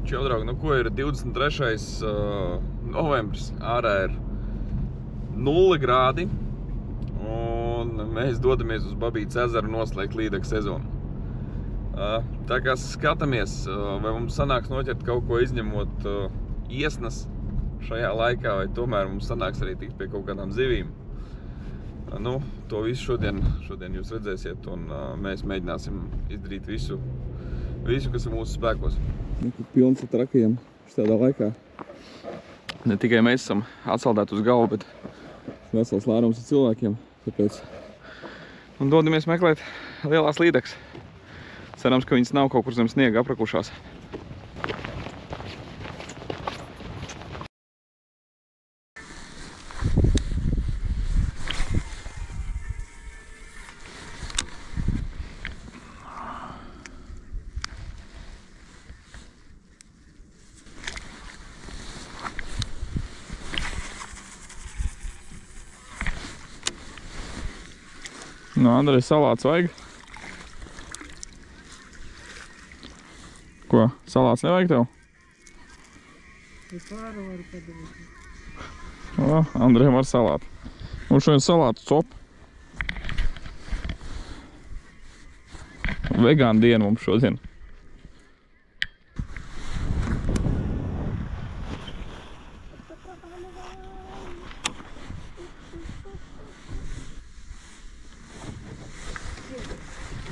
Čau, draugi, nu ko ir 23. novembris, ārā ir 0 grādi, un mēs dodamies uz Babītes ezeru noslēgt līdekļu sezonu. Tā kā skatāmies, vai mums sanāks noķert kaut ko izņemot iesnas šajā laikā, vai tomēr mums sanāks arī tikt pie kaut kādām zivīm. Nu, to visu šodien jūs redzēsiet, un mēs mēģināsim izdarīt visu, kas ir mūsu spēkos. Pilns ar trakajiem šādā laikā. Ne tikai mēs esam atsaldēti uz galvu, bet vesels lērums ar cilvēkiem. Tāpēc dodamies meklēt lielās līdekļas. Cerams, ka viņas nav kaut kur zem sniega aprakušās. Nu, Andrej, salāts vajag? Ko? Salāts nevajag tev? Es varu padarīt. O, Andrejam var salātu. Un šodien salātu copu. Vegāna diena mums šodien.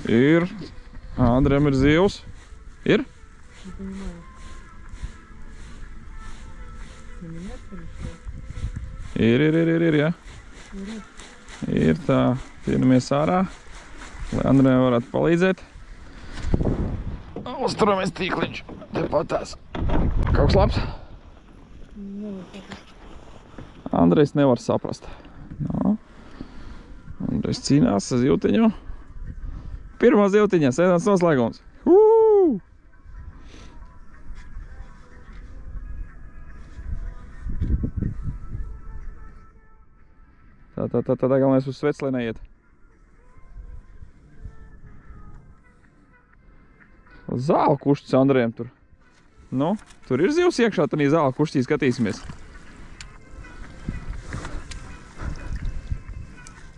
Ir. Andrejam ir zivs. Ir? Ir, jā. Ir tā. Tienamies ārā, lai Andrejam varētu palīdzēt. Uzturamies tīkliņš. Tepatās. Kaut kas labs? Andrejs nevar saprast. No. Andrejs cīnās ar zivtiņu. Pirmā zivtiņa, sezonas noslēgums. Tā galvenais uz svets, lai neiet. Zāle kušķis Andrejam tur. Nu, tur ir zivs iekšā, tad zāle kušķī skatīsimies.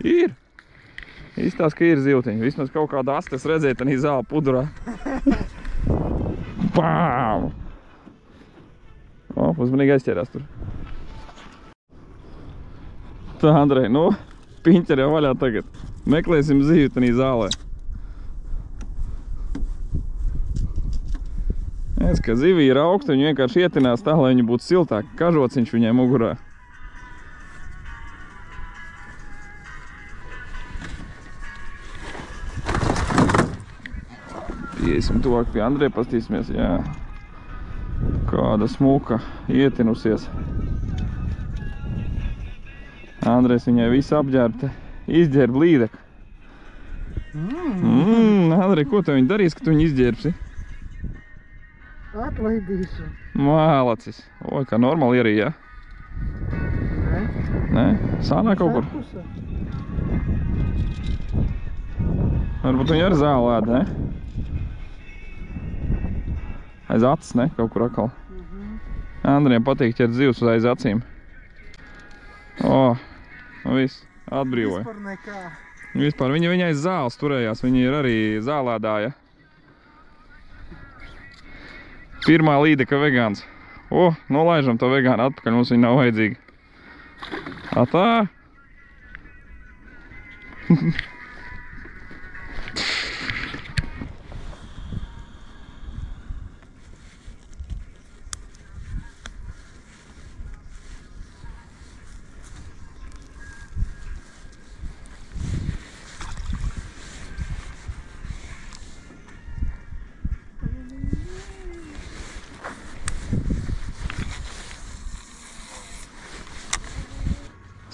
Ir. Izstās, ka ir zivtiņi. Vismaz kaut kāda astes redzēt, tad zāle pudurā. Bām! O, uzmanīgi aizķērās tur. Tā, Andrej, nu, piņķeri jau vaļā tagad. Meklēsim zivi tad zālē. Es, ka zivī ir augsta, viņi vienkārši ietinās tā, lai viņi būtu siltāki. Kažociņš viņai mugurā. Iesim tuvāk pie Andreja, pastīsimies, jā. Kāda smuka ietinusies. Andrejs viņai visu apģērbta, izģērb līdekli. Andrej, ko tev viņi darīs, ka tu viņu izģērbsi? Atlaidīšu. Mālacis. Oi, kā normāli arī, jā? Nē? Sānā kaut kur? Varbūt viņi ar zāli ēd, ne? Aiz acis, ne? Kaut kur atkal. Andrejam patīk ķert zivs uz aiz acīm. O, nu viss, atbrīvoja. Vispār nekā. Vispār, viņa aiz zāles turējās, viņa ir arī zālēdāja. Pirmā līdeka vegāns. O, nolaižam to vegānu atpakaļ, mums viņa nav vajadzīga. Atā!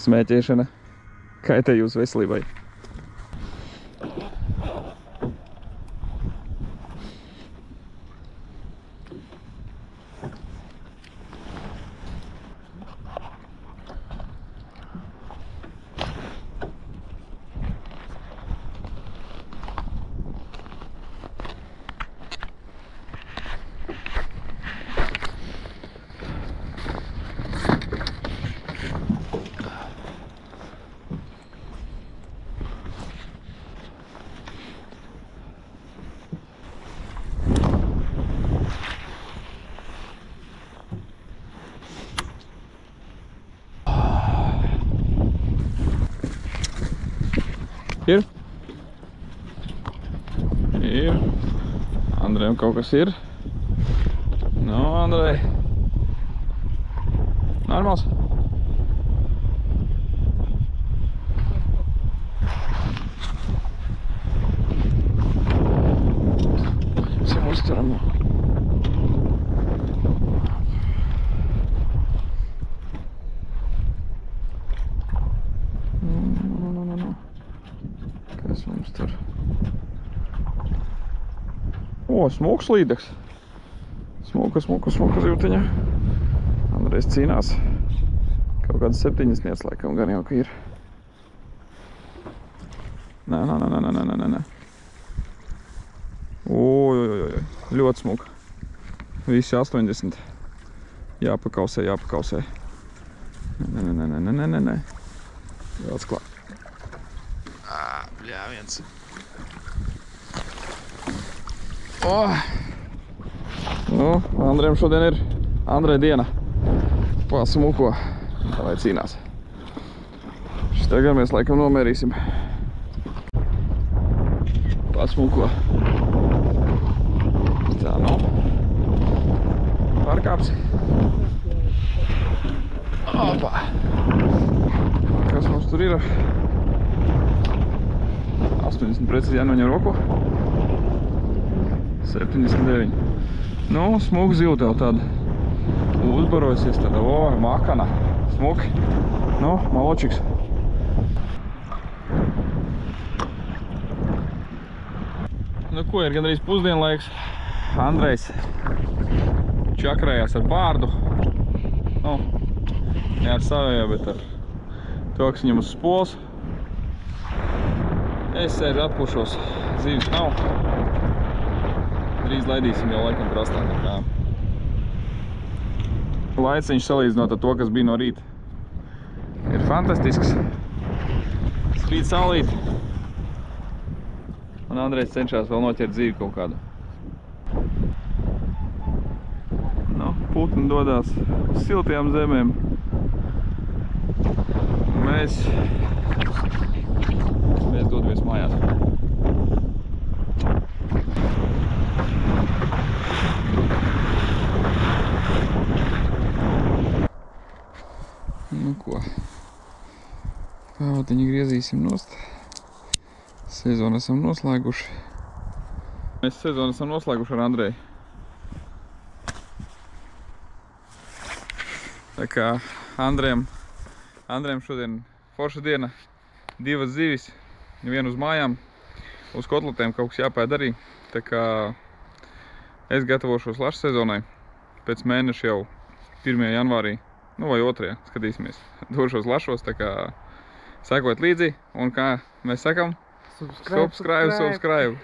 Smēķēšana kaitē jūsu veselībai. Ir? Ir. Andrejam kaut kas ir. Nu, Andrej. Normāls? Visam uztveram. Kas mums tur? O, smuks līdeks. Smuka zīltiņa. Andrejs cīnās. Kaut kāds 7 laikam gan jau ka ir. Nē. Oj. Ļoti smuka. Visi 80. Jāpakausē. Nē. Daudz klāt. Bļā, viens. Nu, Andrejam šodien ir Andreja diena. Pasmuko. Vai cīnās. Šitā gan mēs laikam nomērīsim. Pasmuko. Tā, nu. Pārkāpsi. Opa. Kas mums tur ir? 80 precīzi jānoņem roku. 79. Nu, smuka zila tev tāda. Uzbarojasies tāda, makana. Smuki. Nu, maločiks. Nu, ko, ir gandrīz pusdienlaiks. Andrejs čakrējās ar bārdu. Nu, ne ar savējā, bet ar to, kas viņam uz spols. Es sēžu atpušos, zīves nav. Drīz laidīsim jau laikam krastā. Laiciņš salīdzinot ar to, kas bija no rīta. Ir fantastisks. Spīd saulīt. Un Andrejs cenšas vēl noķert dzīvi kaut kādu. Nu, putni dodās uz siltajām zemēm. Mēs dodamies mājās. Nu ko, pavadiņu griezīsim nost. Sezonu esam noslēguši. Mēs sezonu esam noslēguši ar Andreju. Tā kā Andrejam šodien forša diena, 2 zivis, vienu uz mājām, uz kotletēm kaut kas jāpēd arī. Tā kā es gatavošos lašu sezonai, pēc mēneša jau 1. janvārī, nu vai 2. skatīsimies, došos lašos, tā kā sekot līdzi, un kā mēs sakam? Subscribe.